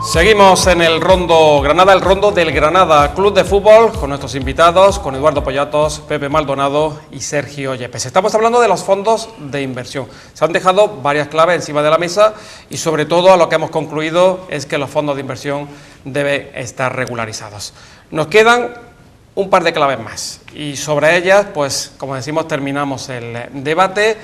Seguimos en el Rondo Granada, el Rondo del Granada Club de Fútbol, con nuestros invitados, con Eduardo Pollatos, Pepe Maldonado y Sergio Yepes. Estamos hablando de los fondos de inversión. Se han dejado varias claves encima de la mesa y sobre todo a lo que hemos concluido es que los fondos de inversión deben estar regularizados. Nos quedan un par de claves más y sobre ellas, pues como decimos, terminamos el debate,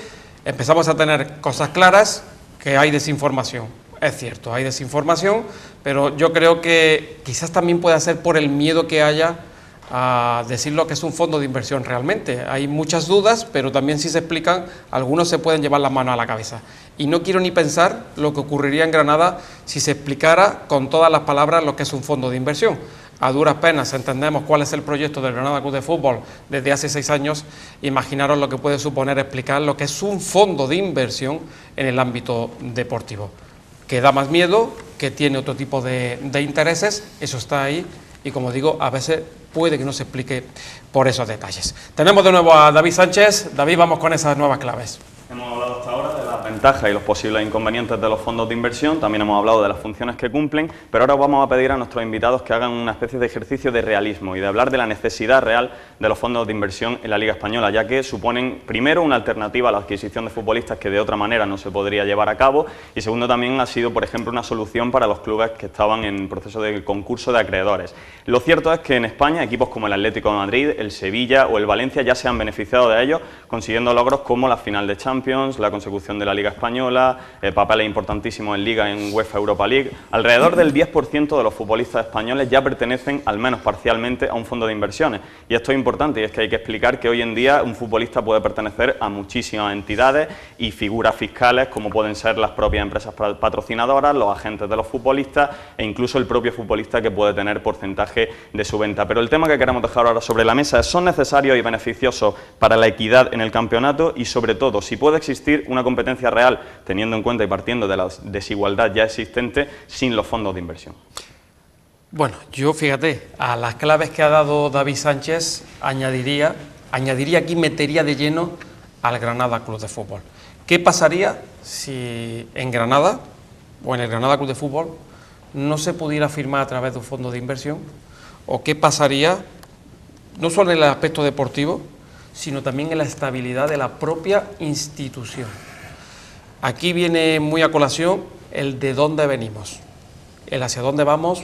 empezamos a tener cosas claras, que hay desinformación. Es cierto, hay desinformación, pero yo creo que quizás también puede ser por el miedo que haya a decir lo que es un fondo de inversión realmente. Hay muchas dudas, pero también si se explican, algunos se pueden llevar las manos a la cabeza. Y no quiero ni pensar lo que ocurriría en Granada si se explicara con todas las palabras lo que es un fondo de inversión. A duras penas entendemos cuál es el proyecto del Granada Club de Fútbol desde hace 6 años. Imaginaros lo que puede suponer explicar lo que es un fondo de inversión en el ámbito deportivo, que da más miedo, que tiene otro tipo de intereses, eso está ahí y como digo, a veces puede que no se explique por esos detalles. Tenemos de nuevo a David Sánchez. David, vamos con esas nuevas claves. Hemos hablado hasta ahora de las ventajas y los posibles inconvenientes de los fondos de inversión, también hemos hablado de las funciones que cumplen, pero ahora vamos a pedir a nuestros invitados que hagan una especie de ejercicio de realismo y de hablar de la necesidad real de los fondos de inversión en la Liga Española, ya que suponen, primero, una alternativa a la adquisición de futbolistas que de otra manera no se podría llevar a cabo, y segundo, también ha sido, por ejemplo, una solución para los clubes que estaban en proceso de concurso de acreedores. Lo cierto es que en España equipos como el Atlético de Madrid, el Sevilla o el Valencia ya se han beneficiado de ellos, consiguiendo logros como la final de Champions, la consecución de la Liga Española, papeles importantísimos en Liga, en UEFA Europa League. Alrededor del 10% de los futbolistas españoles ya pertenecen, al menos parcialmente, a un fondo de inversiones. Y esto es importante, y es que hay que explicar que hoy en día un futbolista puede pertenecer a muchísimas entidades y figuras fiscales, como pueden ser las propias empresas patrocinadoras, los agentes de los futbolistas e incluso el propio futbolista, que puede tener porcentaje de su venta. Pero el tema que queremos dejar ahora sobre la mesa es: ¿son necesarios y beneficiosos para la equidad en el campeonato? Y sobre todo, si puede existir una competencia real, teniendo en cuenta y partiendo de la desigualdad ya existente, sin los fondos de inversión. Bueno, yo fíjate, a las claves que ha dado David Sánchez añadiría aquí, metería de lleno al Granada Club de Fútbol. ¿Qué pasaría si en Granada o en el Granada Club de Fútbol no se pudiera firmar a través de un fondo de inversión? ¿O qué pasaría no solo en el aspecto deportivo, sino también en la estabilidad de la propia institución? Aquí viene muy a colación el de dónde venimos, el hacia dónde vamos.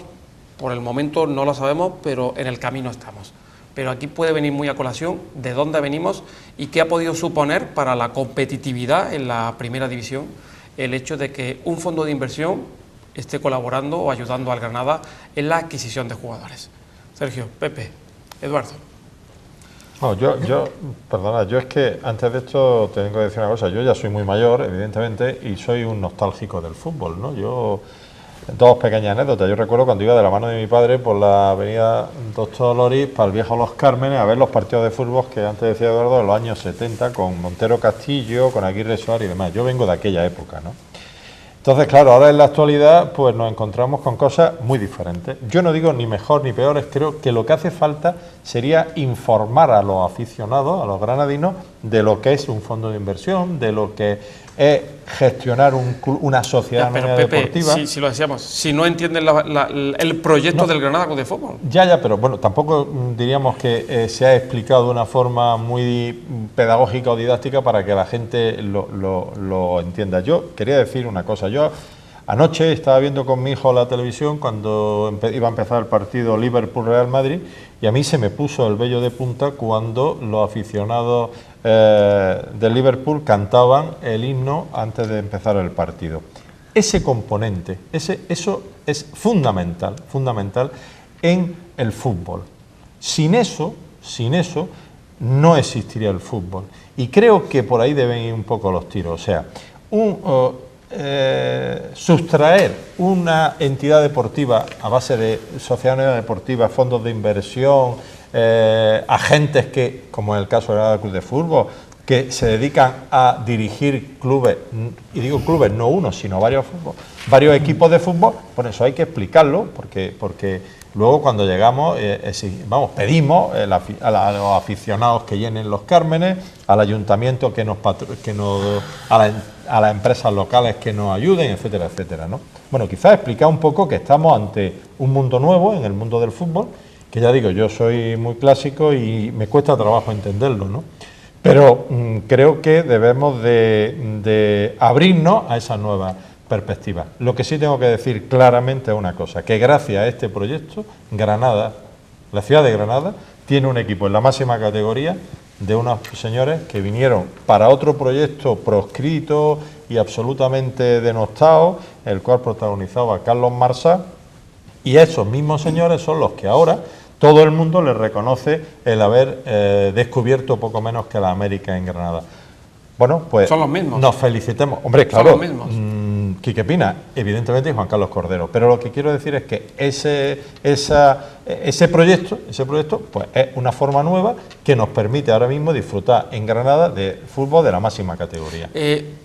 Por el momento no lo sabemos, pero en el camino estamos. Pero aquí puede venir muy a colación de dónde venimos y qué ha podido suponer para la competitividad en la primera división el hecho de que un fondo de inversión esté colaborando o ayudando al Granada en la adquisición de jugadores. Sergio, Pepe, Eduardo. No, yo es que antes de esto tengo que decir una cosa. Yo ya soy muy mayor, evidentemente, y soy un nostálgico del fútbol, ¿no? Dos pequeñas anécdotas. Yo recuerdo cuando iba de la mano de mi padre por la avenida Doctor Loris para el viejo Los Cármenes a ver los partidos de fútbol que antes decía Eduardo, de los años 70, con Montero Castillo, con Aguirre Suárez y demás. Yo vengo de aquella época, ¿no? Entonces, claro, ahora en la actualidad pues nos encontramos con cosas muy diferentes. Yo no digo ni mejor ni peores, creo que lo que hace falta sería informar a los aficionados, a los granadinos, de lo que es un fondo de inversión, de lo que es gestionar una sociedad deportiva. Si lo decíamos, si no entienden el proyecto del Granada Club de Fútbol. Pero bueno, tampoco diríamos que se ha explicado de una forma muy pedagógica o didáctica para que la gente lo entienda. Yo quería decir una cosa. Yo anoche estaba viendo con mi hijo la televisión cuando iba a empezar el partido Liverpool-Real Madrid, y a mí se me puso el vello de punta cuando los aficionados del Liverpool cantaban el himno antes de empezar el partido. Ese componente, eso es fundamental en el fútbol. Sin eso no existiría el fútbol. Y creo que por ahí deben ir un poco los tiros. O sea, sustraer una entidad deportiva a base de sociedades deportivas, fondos de inversión, agentes que, como en el caso del Club de Fútbol, que se dedican a dirigir clubes, y digo clubes, no uno, sino varios equipos de fútbol, por eso hay que explicarlo, porque Luego, cuando llegamos, pedimos a los aficionados que llenen los cármenes, al ayuntamiento a las empresas locales que nos ayuden, etcétera, etcétera, ¿no? Bueno, quizás explicar un poco que estamos ante un mundo nuevo en el mundo del fútbol, que ya digo, yo soy muy clásico y me cuesta trabajo entenderlo, ¿no? Pero creo que debemos de abrirnos a esa nueva perspectiva. Lo que sí tengo que decir claramente es una cosa, que gracias a este proyecto, Granada, la ciudad de Granada, tiene un equipo en la máxima categoría de unos señores que vinieron para otro proyecto proscrito y absolutamente denostado, el cual protagonizaba Carlos Marsá, y esos mismos señores son los que ahora todo el mundo les reconoce el haber descubierto poco menos que la América en Granada. Bueno, pues son los mismos. Nos felicitemos. Hombre, claro, son los mismos. Quique Pina, evidentemente, y Juan Carlos Cordero. Pero lo que quiero decir es que ese proyecto pues es una forma nueva que nos permite ahora mismo disfrutar en Granada de fútbol de la máxima categoría.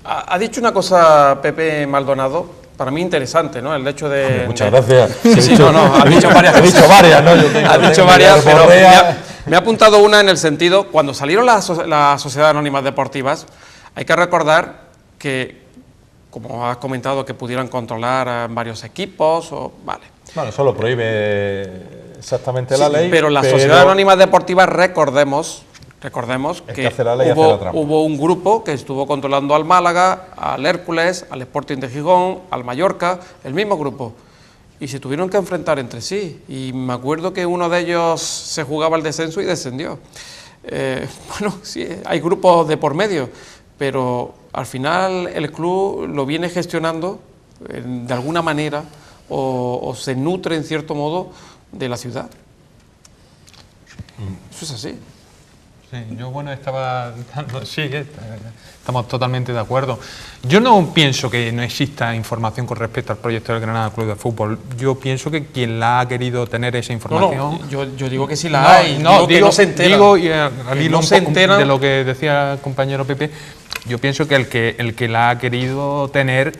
Ha dicho una cosa Pepe Maldonado, para mí interesante, ¿no? El hecho de... Muchas gracias. Sí, ha dicho varias cosas. He dicho varias, ¿no? Ha dicho varias, pero me ha apuntado una en el sentido, cuando salieron las sociedades anónimas deportivas, hay que recordar que, como has comentado, que pudieran controlar varios equipos, vale. Bueno, eso lo prohíbe exactamente la ley. Pero las sociedades anónimas deportivas, recordemos que hubo un grupo que estuvo controlando al Málaga, al Hércules, al Sporting de Gijón, al Mallorca, el mismo grupo, y se tuvieron que enfrentar entre sí, y me acuerdo que uno de ellos se jugaba el descenso y descendió. Bueno, sí, hay grupos de por medio, pero al final el club lo viene gestionando de alguna manera o se nutre en cierto modo de la ciudad. Eso es así. Sí, yo estamos totalmente de acuerdo. Yo no pienso que no exista información con respecto al proyecto del Granada Club de Fútbol. Yo pienso que quien la ha querido tener esa información... Yo digo que sí la hay, digo que no se entera. Digo, y al hilo de lo que decía el compañero Pepe, yo pienso que el que la ha querido tener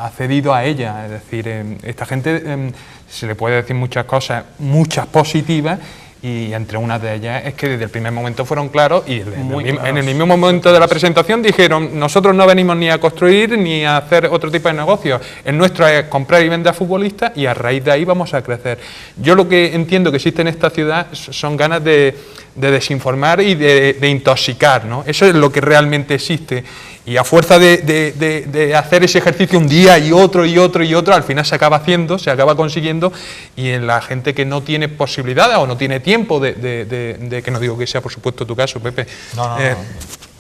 ha cedido a ella. Es decir, esta gente se le puede decir muchas cosas, muchas positivas, y entre una de ellas es que desde el primer momento fueron claros y en el mismo momento de la presentación dijeron: nosotros no venimos ni a construir ni a hacer otro tipo de negocios, el nuestro es comprar y vender a futbolistas y a raíz de ahí vamos a crecer. Yo lo que entiendo que existe en esta ciudad son ganas de desinformar y de intoxicar, ¿no? Eso es lo que realmente existe, y a fuerza de hacer ese ejercicio un día y otro, al final se acaba haciendo, se acaba consiguiendo, y en la gente que no tiene posibilidades o no tiene tiempo que no digo que sea por supuesto tu caso, Pepe,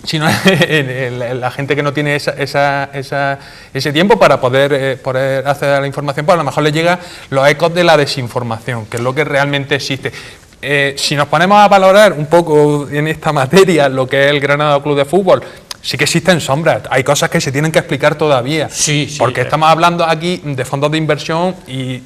sino la gente que no tiene ese tiempo para poder acceder a la información, pues a lo mejor le llega los ecos de la desinformación, que es lo que realmente existe. Si nos ponemos a valorar un poco en esta materia lo que es el Granada Club de Fútbol, sí que existen sombras, hay cosas que se tienen que explicar todavía, porque estamos hablando aquí de fondos de inversión y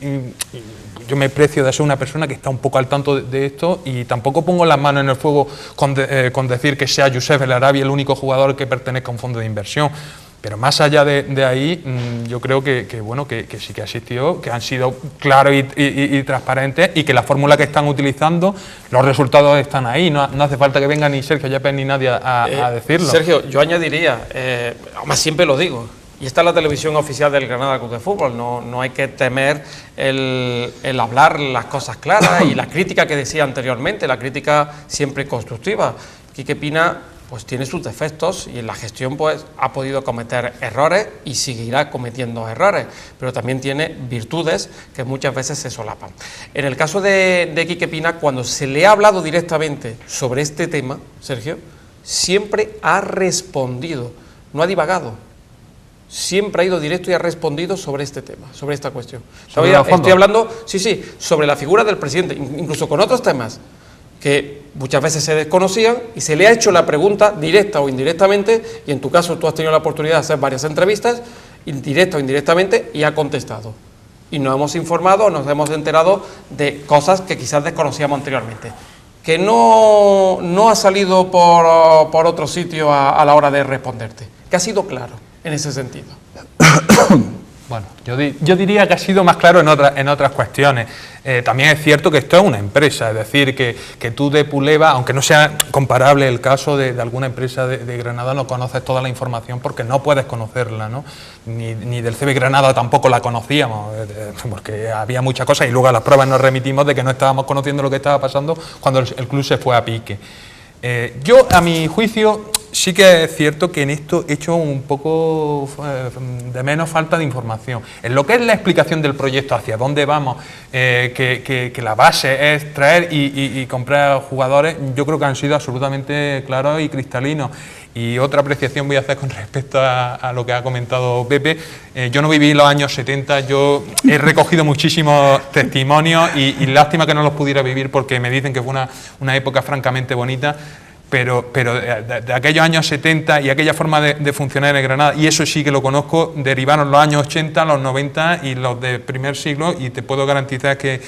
yo me precio de ser una persona que está un poco al tanto de esto, y tampoco pongo las manos en el fuego con decir que sea Youssef El Arabi el único jugador que pertenezca a un fondo de inversión. Pero más allá de ahí, yo creo que sí que ha existido, que han sido claros y transparentes, y que la fórmula que están utilizando, los resultados están ahí. No hace falta que venga ni Sergio Yepes ni nadie a decirlo. Sergio, yo añadiría, además siempre lo digo, y esta es la televisión oficial del Granada Club de Fútbol, no hay que temer el hablar las cosas claras, y la crítica que decía anteriormente, la crítica siempre constructiva. Quique Pina pues tiene sus defectos, y en la gestión pues ha podido cometer errores y seguirá cometiendo errores, pero también tiene virtudes que muchas veces se solapan. En el caso de Quique Pina, cuando se le ha hablado directamente sobre este tema, Sergio, siempre ha respondido, no ha divagado, siempre ha ido directo y ha respondido sobre este tema, sobre esta cuestión. Estoy hablando, sobre la figura del presidente, incluso con otros temas que muchas veces se desconocían, y se le ha hecho la pregunta directa o indirectamente, y en tu caso tú has tenido la oportunidad de hacer varias entrevistas, indirecta o indirectamente, y ha contestado. Y nos hemos informado, nos hemos enterado de cosas que quizás desconocíamos anteriormente. Que no ha salido por otro sitio a la hora de responderte, que ha sido claro en ese sentido. Bueno, yo diría que ha sido más claro en otras cuestiones. También es cierto que esto es una empresa, es decir, que tú de Puleva, aunque no sea comparable el caso de alguna empresa de Granada, no conoces toda la información porque no puedes conocerla, ¿no? Ni del CB Granada tampoco la conocíamos, porque había muchas cosas y luego a las pruebas nos remitimos de que no estábamos conociendo lo que estaba pasando cuando el club se fue a pique. Yo, a mi juicio, sí que es cierto que en esto he hecho un poco de menos falta de información. En lo que es la explicación del proyecto, hacia dónde vamos, que la base es traer y comprar jugadores, yo creo que han sido absolutamente claros y cristalinos. Y otra apreciación voy a hacer con respecto a lo que ha comentado Pepe. Yo no viví los años 70, yo he recogido muchísimos testimonios y lástima que no los pudiera vivir porque me dicen que fue una época francamente bonita. Pero de aquellos años 70 y aquella forma de funcionar en Granada, y eso sí que lo conozco, derivaron los años 80, los 90 y los del primer siglo, y te puedo garantizar que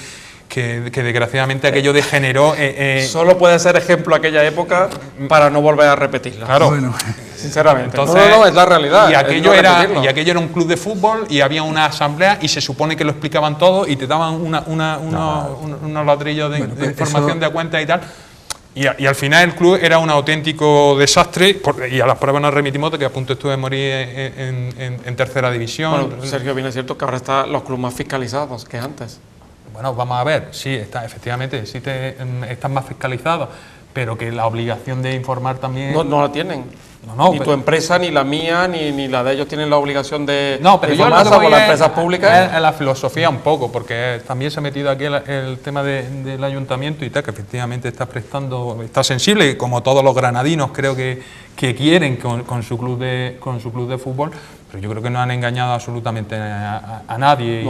desgraciadamente aquello degeneró. Solo puede ser ejemplo aquella época para no volver a repetirla. Claro. Bueno, sinceramente. Entonces, no, es la realidad. Y aquello era un club de fútbol y había una asamblea y se supone que lo explicaban todo y te daban unos ladrillos de información de cuenta y tal. Y al final el club era un auténtico desastre, y a las pruebas nos remitimos de que a punto estuve de morir en tercera división. Bueno, Sergio, bien es cierto que ahora están los clubes más fiscalizados que antes. Bueno, vamos a ver, sí, efectivamente, sí están más fiscalizados, pero que la obligación de informar también... No la tienen. Ni tu empresa, ni la mía, ni la de ellos tienen la obligación de informar, salvo las empresas públicas. Es la filosofía un poco, porque también se ha metido aquí el tema del ayuntamiento y tal, que efectivamente está sensible, como todos los granadinos creo que quieren con su club de fútbol, pero yo creo que no han engañado absolutamente a nadie.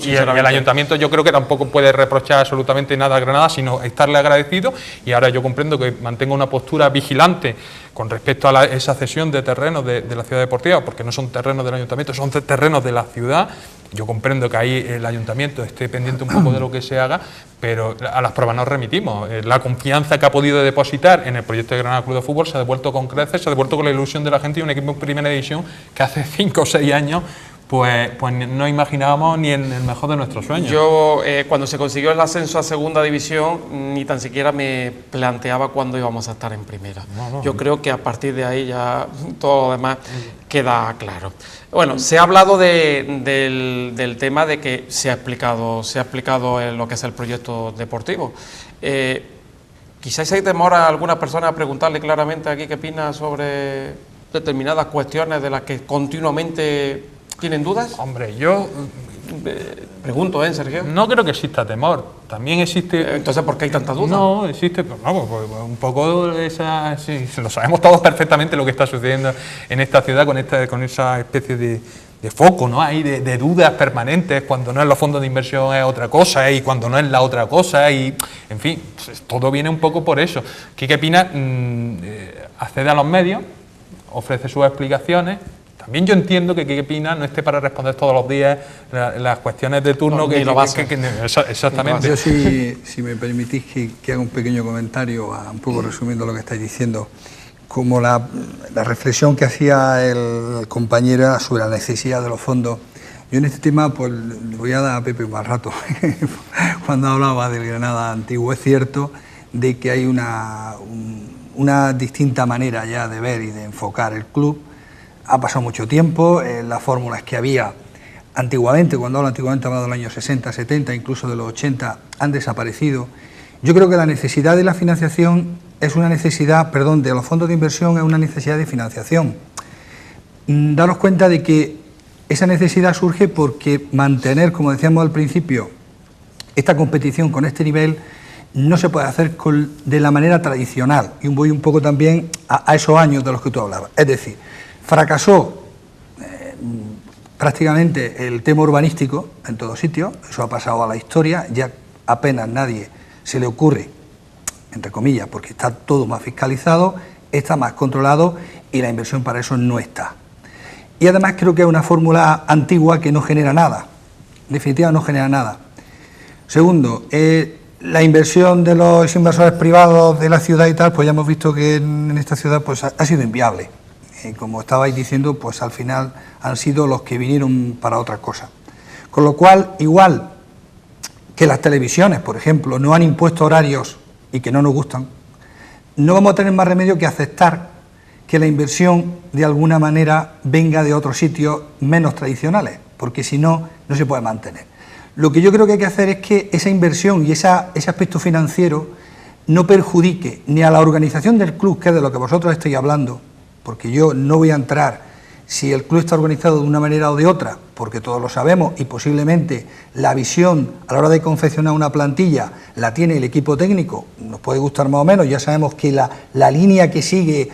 Y el ayuntamiento yo creo que tampoco puede reprochar absolutamente nada a Granada, sino estarle agradecido, y ahora yo comprendo que mantenga una postura vigilante con respecto a esa cesión de terrenos de la ciudad deportiva, porque no son terrenos del ayuntamiento, son terrenos de la ciudad. Yo comprendo que ahí el ayuntamiento esté pendiente un poco de lo que se haga, pero a las pruebas nos remitimos. La confianza que ha podido depositar en el proyecto de Granada Club de Fútbol se ha devuelto con creces, se ha devuelto con la ilusión de la gente, y un equipo en primera división que hace 5 o 6 años pues no imaginábamos ni en el mejor de nuestros sueños. Yo, cuando se consiguió el ascenso a segunda división, ni tan siquiera me planteaba cuándo íbamos a estar en primera. Yo creo que a partir de ahí ya todo lo demás queda claro. Bueno, se ha hablado del tema de que se ha explicado lo que es el proyecto deportivo. Quizás hay temor a alguna persona a preguntarle claramente aquí qué opina sobre determinadas cuestiones de las que continuamente tienen dudas. Hombre, yo pregunto, Sergio. No creo que exista temor. También existe. Entonces, ¿por qué hay tanta duda? No, existe, pues un poco esa. Sí, lo sabemos todos perfectamente lo que está sucediendo en esta ciudad con esa especie de foco, ¿no? Hay de dudas permanentes, cuando no es los fondos de inversión es otra cosa, y cuando no es la otra cosa, y en fin, pues, todo viene un poco por eso. Quique Pina accede a los medios, ofrece sus explicaciones. También yo entiendo que Quique Pina no esté para responder todos los días las cuestiones de turno exactamente. Yo si me permitís que haga un pequeño comentario, un poco resumiendo lo que estáis diciendo, como la reflexión que hacía el compañero sobre la necesidad de los fondos. Yo en este tema pues le voy a dar a Pepe un mal rato. Cuando hablaba del Granada antiguo, es cierto de que hay una distinta manera ya de ver y de enfocar el club. Ha pasado mucho tiempo, las fórmulas que había antiguamente, cuando hablo antiguamente hablo de los años 60, 70, incluso de los 80, han desaparecido. Yo creo que la necesidad de la financiación es una necesidad, de los fondos de inversión es una necesidad de financiación. Daros cuenta de que esa necesidad surge porque mantener, como decíamos al principio, esta competición con este nivel no se puede hacer de la manera tradicional, y voy un poco también a esos años de los que tú hablabas. Es decir, fracasó prácticamente el tema urbanístico en todos sitios, eso ha pasado a la historia, ya apenas nadie se le ocurre, entre comillas, porque está todo más fiscalizado, está más controlado y la inversión para eso no está. Y además creo que es una fórmula antigua que no genera nada, en definitiva no genera nada. Segundo, la inversión de los inversores privados de la ciudad y tal, pues ya hemos visto que en esta ciudad pues ha sido inviable. como estabais diciendo, pues al final han sido los que vinieron para otra cosa. Con lo cual, igual que las televisiones, por ejemplo, no han impuesto horarios y que no nos gustan, no vamos a tener más remedio que aceptar que la inversión de alguna manera venga de otros sitios menos tradicionales, porque si no, no se puede mantener. Lo que yo creo que hay que hacer es que esa inversión y ese aspecto financiero no perjudique ni a la organización del club, que es de lo que vosotros estáis hablando, porque yo no voy a entrar si el club está organizado de una manera o de otra, porque todos lo sabemos y posiblemente la visión a la hora de confeccionar una plantilla la tiene el equipo técnico, nos puede gustar más o menos, ya sabemos que la línea que sigue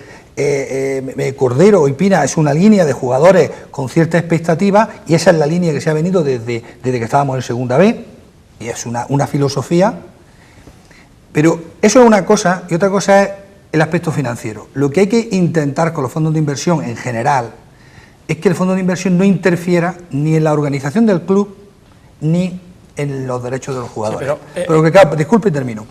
Cordero y Pina es una línea de jugadores con cierta expectativa y esa es la línea que se ha venido desde que estábamos en Segunda B y es una filosofía, pero eso es una cosa y otra cosa es el aspecto financiero. Lo que hay que intentar con los fondos de inversión en general es que el fondo de inversión no interfiera ni en la organización del club ni en los derechos de los jugadores. Sí, pero que, claro, disculpe y termino,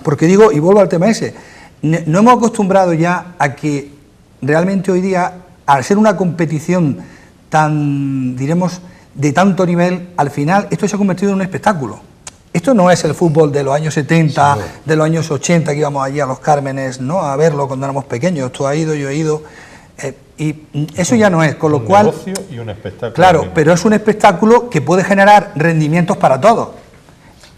porque digo, y vuelvo al tema ese, no hemos acostumbrado ya a que realmente hoy día, al ser una competición tan, diremos, de tanto nivel, al final esto se ha convertido en un espectáculo. Esto no es el fútbol de los años 70, sí, de los años 80, que íbamos allí a los Cármenes, ¿no?, a verlo cuando éramos pequeños. Tú has ido, yo he ido, y eso ya no es, con lo cual... Un negocio y un espectáculo. Claro, pero es un espectáculo que puede generar rendimientos para todos.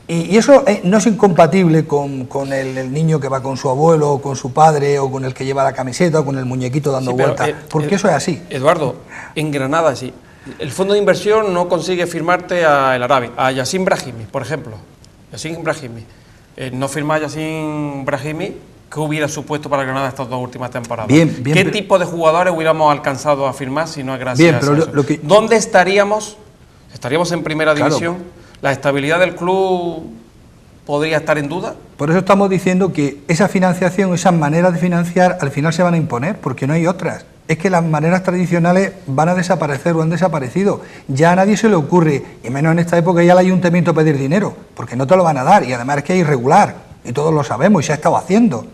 Y eso no es incompatible con el niño que va con su abuelo, o con su padre, o con el que lleva la camiseta, o con el muñequito dando vueltas, porque eso es así. Eduardo, en Granada sí. El fondo de inversión no consigue firmarte a El Arabi, a Yacine Brahimi, por ejemplo. Yacine Brahimi. No firma a Yacine Brahimi, ¿qué hubiera supuesto para Granada estas dos últimas temporadas? Bien, ¿Qué tipo de jugadores hubiéramos alcanzado a firmar si no es gracias a eso? ¿Dónde estaríamos? ¿Estaríamos en primera división? ¿La estabilidad del club podría estar en duda? Por eso estamos diciendo que esa financiación, esas maneras de financiar, al final se van a imponer, porque no hay otras. Es que las maneras tradicionales van a desaparecer o han desaparecido. Ya a nadie se le ocurre, y menos en esta época, ya al ayuntamiento pedir dinero, porque no te lo van a dar, y además es que es irregular, y todos lo sabemos, y se ha estado haciendo.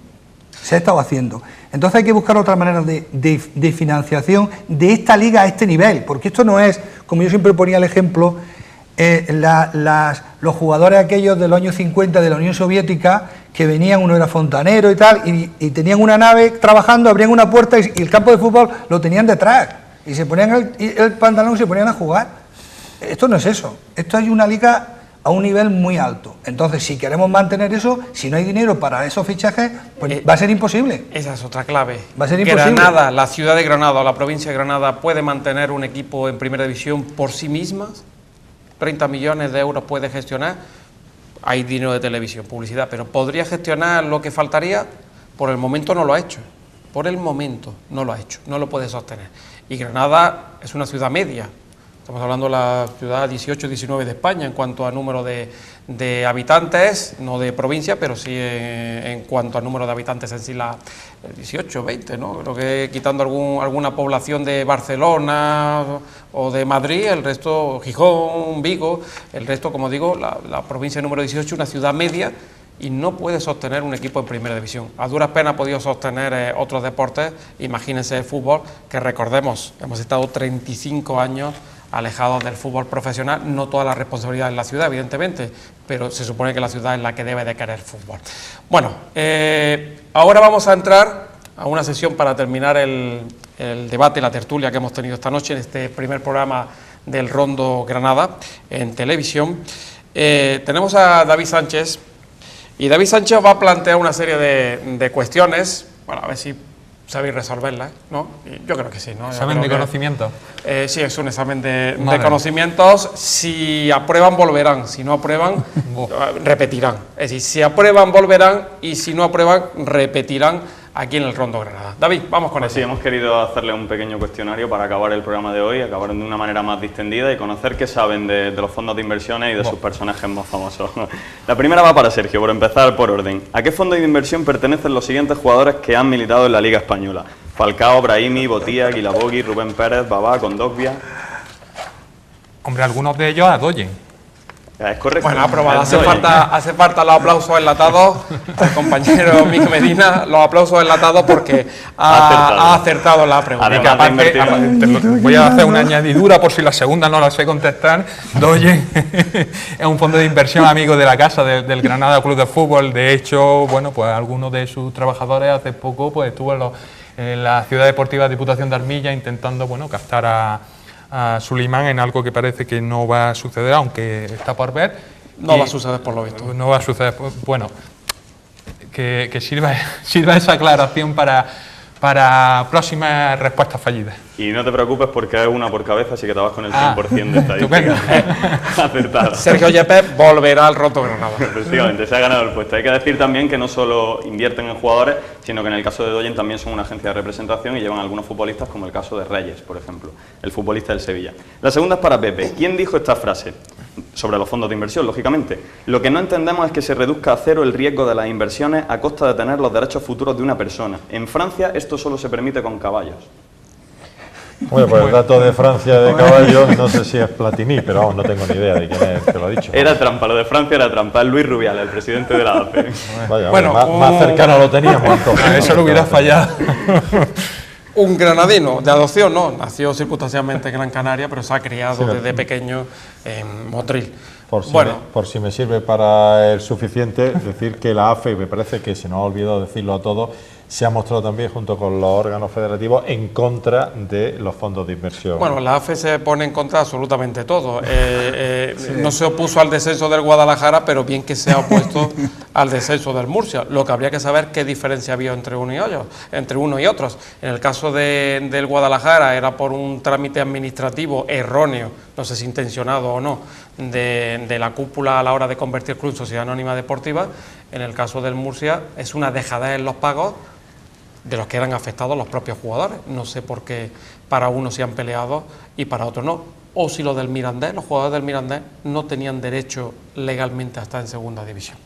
Se ha estado haciendo. Entonces hay que buscar otras maneras de financiación de esta liga a este nivel, porque esto no es, como yo siempre ponía el ejemplo, los jugadores aquellos de los años 50 de la Unión Soviética, que venían, uno era fontanero y tal, y tenían una nave trabajando, abrían una puerta y el campo de fútbol lo tenían detrás, y se ponían el pantalón y se ponían a jugar. Esto no es eso, esto hay una liga a un nivel muy alto. Entonces, si queremos mantener eso, si no hay dinero para esos fichajes, pues va a ser imposible. Esa es otra clave. Va a ser imposible. Granada, la ciudad de Granada o la provincia de Granada, ¿puede mantener un equipo en primera división por sí misma? 30 millones de euros puede gestionar. Hay dinero de televisión, publicidad, pero ¿podría gestionar lo que faltaría? Por el momento no lo ha hecho. Por el momento no lo ha hecho, no lo puede sostener. Y Granada es una ciudad media. Estamos hablando de la ciudad 18-19 de España en cuanto a número de habitantes, no de provincia, pero sí en cuanto a número de habitantes en sí, la 18, 20, ¿no? Creo que quitando alguna población de Barcelona o de Madrid, el resto, Gijón, Vigo, el resto, como digo, la provincia número 18, una ciudad media, y no puede sostener un equipo en primera división. A duras penas ha podido sostener otros deportes, imagínense el fútbol, que recordemos, hemos estado 35 años alejados del fútbol profesional, no toda la responsabilidad en la ciudad, evidentemente, pero se supone que la ciudad es la que debe de querer fútbol. Bueno, ahora vamos a entrar a una sesión para terminar el debate, la tertulia que hemos tenido esta noche en este primer programa del Rondo Granada en televisión. Tenemos a David Sánchez, y David Sánchez va a plantear una serie de cuestiones, bueno, a ver si sabéis resolverlas, ¿no? Yo creo que sí, ¿no? ¿Examen de conocimiento? Sí, es un examen de conocimientos. Si aprueban, volverán. Si no aprueban, repetirán. Es decir, si aprueban, volverán, y si no aprueban, repetirán aquí en el Rondo Granada. David, vamos con eso. Sí, hemos querido hacerle un pequeño cuestionario para acabar el programa de hoy, acabar de una manera más distendida y conocer qué saben de los fondos de inversiones y de sus personajes más famosos. La primera va para Sergio, por empezar por orden. ¿A qué fondo de inversión pertenecen los siguientes jugadores que han militado en la Liga Española? Falcao, Brahimi, Botía, Guilabogui, Rubén Pérez, Babá, Kondogbia. Hombre, algunos de ellos a Doyen. Es correcto. Bueno, aprobado. Hace falta los aplausos enlatados. El compañero Miquel Medina, los aplausos enlatados porque ha acertado la pregunta. Voy a hacer una añadidura por si la segunda no la sé contestar. Doyen es un fondo de inversión amigo de la casa del Granada Club de Fútbol. De hecho, bueno, pues algunos de sus trabajadores hace poco pues estuvo en la Ciudad Deportiva Diputación de Armilla intentando, bueno, captar a Sulimán en algo que parece que no va a suceder, aunque está por ver. No va a suceder por lo visto. No va a suceder. Bueno, que sirva esa aclaración para próximas respuestas fallidas. Y no te preocupes porque es una por cabeza, así que te vas con el 100% de estadística acertada. Sergio Yepes volverá al Rondo Granada. Efectivamente, se ha ganado el puesto. Hay que decir también que no solo invierten en jugadores, sino que en el caso de Doyen también son una agencia de representación y llevan a algunos futbolistas, como el caso de Reyes, por ejemplo, el futbolista del Sevilla. La segunda es para Pepe. ¿Quién dijo esta frase? Sobre los fondos de inversión, lógicamente. Lo que no entendemos es que se reduzca a cero el riesgo de las inversiones a costa de tener los derechos futuros de una persona. En Francia esto solo se permite con caballos. Bueno, pues el dato de Francia de caballos, no sé si es Platini, pero vamos, no tengo ni idea de quién es el que lo ha dicho. Era trampa, lo de Francia era trampa, es Luis Rubiales, el presidente de la AFE. Vaya, bueno, más cercano lo teníamos entonces. Eso lo hubiera fallado. Un granadino de adopción, no, nació circunstancialmente en Gran Canaria, pero se ha criado desde pequeño en Motril. Por si me sirve para el suficiente, decir que la AFE, me parece que se nos ha olvidado decirlo a todos, se ha mostrado también junto con los órganos federativos en contra de los fondos de inversión. Bueno, la AFE se pone en contra de absolutamente todo. No se opuso al descenso del Guadalajara, pero bien que se ha opuesto al descenso del Murcia. Lo que habría que saber qué diferencia había entre uno y otros. En el caso del Guadalajara era por un trámite administrativo erróneo, no sé si intencionado o no, de la cúpula a la hora de convertir club en sociedad anónima deportiva. En el caso del Murcia es una dejadez en los pagos de los que eran afectados los propios jugadores. No sé por qué para unos se han peleado y para otros no. O si los jugadores del Mirandés no tenían derecho legalmente a estar en segunda división.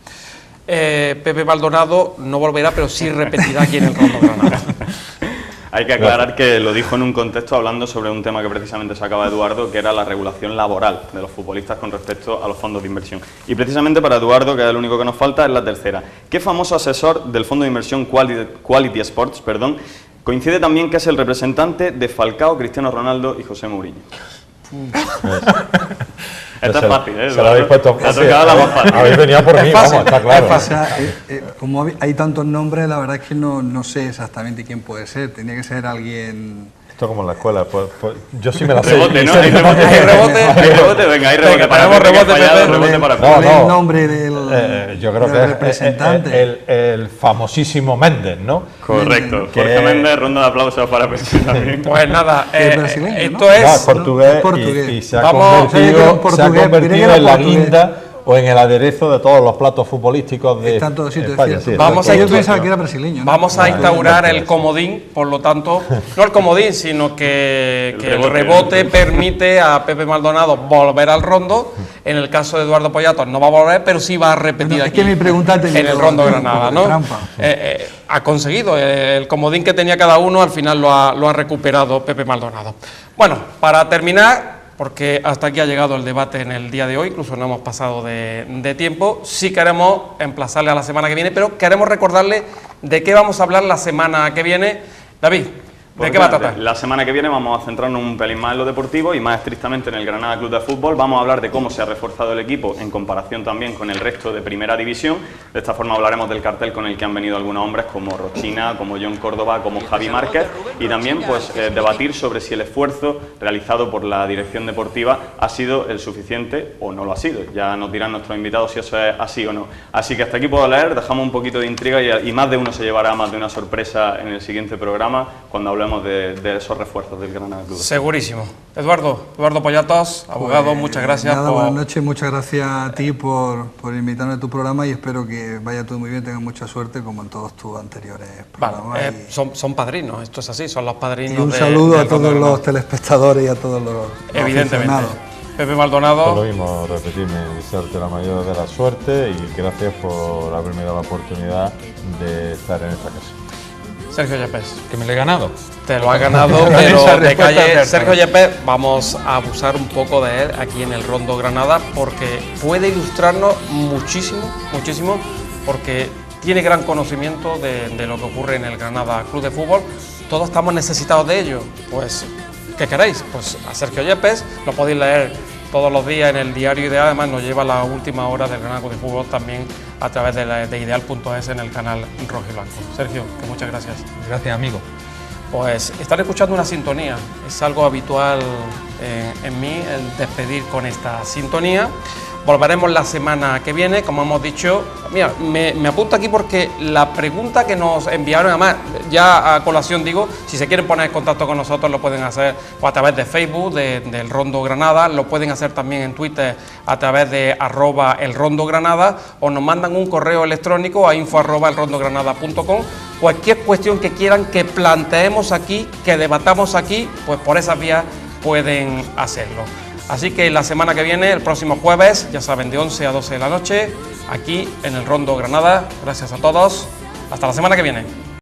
Pepe Maldonado no volverá, pero sí repetirá aquí en el Rondo Granada. Hay que aclarar que lo dijo en un contexto hablando sobre un tema que precisamente sacaba Eduardo, que era la regulación laboral de los futbolistas con respecto a los fondos de inversión. Y precisamente para Eduardo, que es el único que nos falta, es la tercera. ¿Qué famoso asesor del fondo de inversión Quality Sports, coincide también que es el representante de Falcao, Cristiano Ronaldo y José Mourinho? Esta es fácil, ¿eh? Se lo habéis puesto. La tocada la más fácil. Habéis venido por mí, vamos, está claro. Como hay tantos nombres, la verdad es que no sé exactamente quién puede ser. Tenía que ser alguien... Esto como en la escuela, pues yo sí me la sé. Rebote, ¿no? Hay rebote, venga, hay rebote. Tenemos rebote para ¿Cuál es el nombre del yo creo del que representante? el famosísimo Méndez, ¿no? Correcto. Jorge Méndez, ronda de aplausos para Pepe también. Pues nada, brasileño, esto es es portugués y se ha convertido en la guinda o en el aderezo de todos los platos futbolísticos de España. Sí, yo pensaba que era brasileño, ¿no? Vamos a instaurar el comodín, por lo tanto, no el comodín, sino que el rebote permite a Pepe Maldonado volver al Rondo. En el caso de Eduardo Poyatos no va a volver, pero sí va a repetir aquí, es que mi pregunta en el Rondo Granada, ¿no? Ha conseguido el comodín que tenía cada uno, al final lo ha recuperado Pepe Maldonado. Bueno, para terminar, porque hasta aquí ha llegado el debate en el día de hoy, incluso no hemos pasado de tiempo. Sí queremos emplazarle a la semana que viene, pero queremos recordarle de qué vamos a hablar la semana que viene. David, ¿de qué va a tratar? La semana que viene vamos a centrarnos un pelín más en lo deportivo y más estrictamente en el Granada Club de Fútbol. Vamos a hablar de cómo se ha reforzado el equipo en comparación también con el resto de Primera División. De esta forma hablaremos del cartel con el que han venido algunos hombres como Rochina, como John Córdoba, como Javi Márquez, y también pues debatir sobre si el esfuerzo realizado por la dirección deportiva ha sido el suficiente o no lo ha sido. Ya nos dirán nuestros invitados si eso es así o no. Así que hasta aquí puedo leer, dejamos un poquito de intriga y más de uno se llevará más de una sorpresa en el siguiente programa cuando hablemos de esos refuerzos del Granada Club. Segurísimo. Eduardo Poyatos, abogado, muchas gracias. Buenas noches, muchas gracias a ti por invitarme a tu programa y espero que vaya todo muy bien, tengas mucha suerte como en todos tus anteriores programas. Vale, son padrinos, esto es así, son los padrinos. Y un saludo a todos los telespectadores y a todos los evidentemente. Pepe Maldonado. Por lo mismo, repetirme, desearte la mayor de la suerte y gracias por haberme dado la oportunidad de estar en esta casa. Sergio Yepes. ¿Que me lo he ganado? Te lo ha ganado, pero de calle. Sergio Yepes, vamos a abusar un poco de él aquí en el Rondo Granada, porque puede ilustrarnos muchísimo, porque tiene gran conocimiento de lo que ocurre en el Granada Club de Fútbol. Todos estamos necesitados de ello. Pues, ¿qué queréis? Pues a Sergio Yepes, lo podéis leer todos los días en el diario Ideal. Además nos lleva la última hora del Granada Club de Fútbol también a través de ideal.es en el canal Rojo y Blanco. Sergio, que muchas gracias. Gracias, amigo. Pues están escuchando una sintonía, es algo habitual en mí el despedir con esta sintonía. Volveremos la semana que viene, como hemos dicho. Mira, me apunto aquí porque la pregunta que nos enviaron, además, ya a colación digo, si se quieren poner en contacto con nosotros lo pueden hacer o a través de Facebook del Rondo Granada, lo pueden hacer también en Twitter a través de @elrondogranada, o nos mandan un correo electrónico a info@elrondogranada.com. Cualquier cuestión que quieran que planteemos aquí, que debatamos aquí, pues por esas vías pueden hacerlo. Así que la semana que viene, el próximo jueves, ya saben, de 11 a 12 de la noche, aquí en el Rondo Granada. Gracias a todos. Hasta la semana que viene.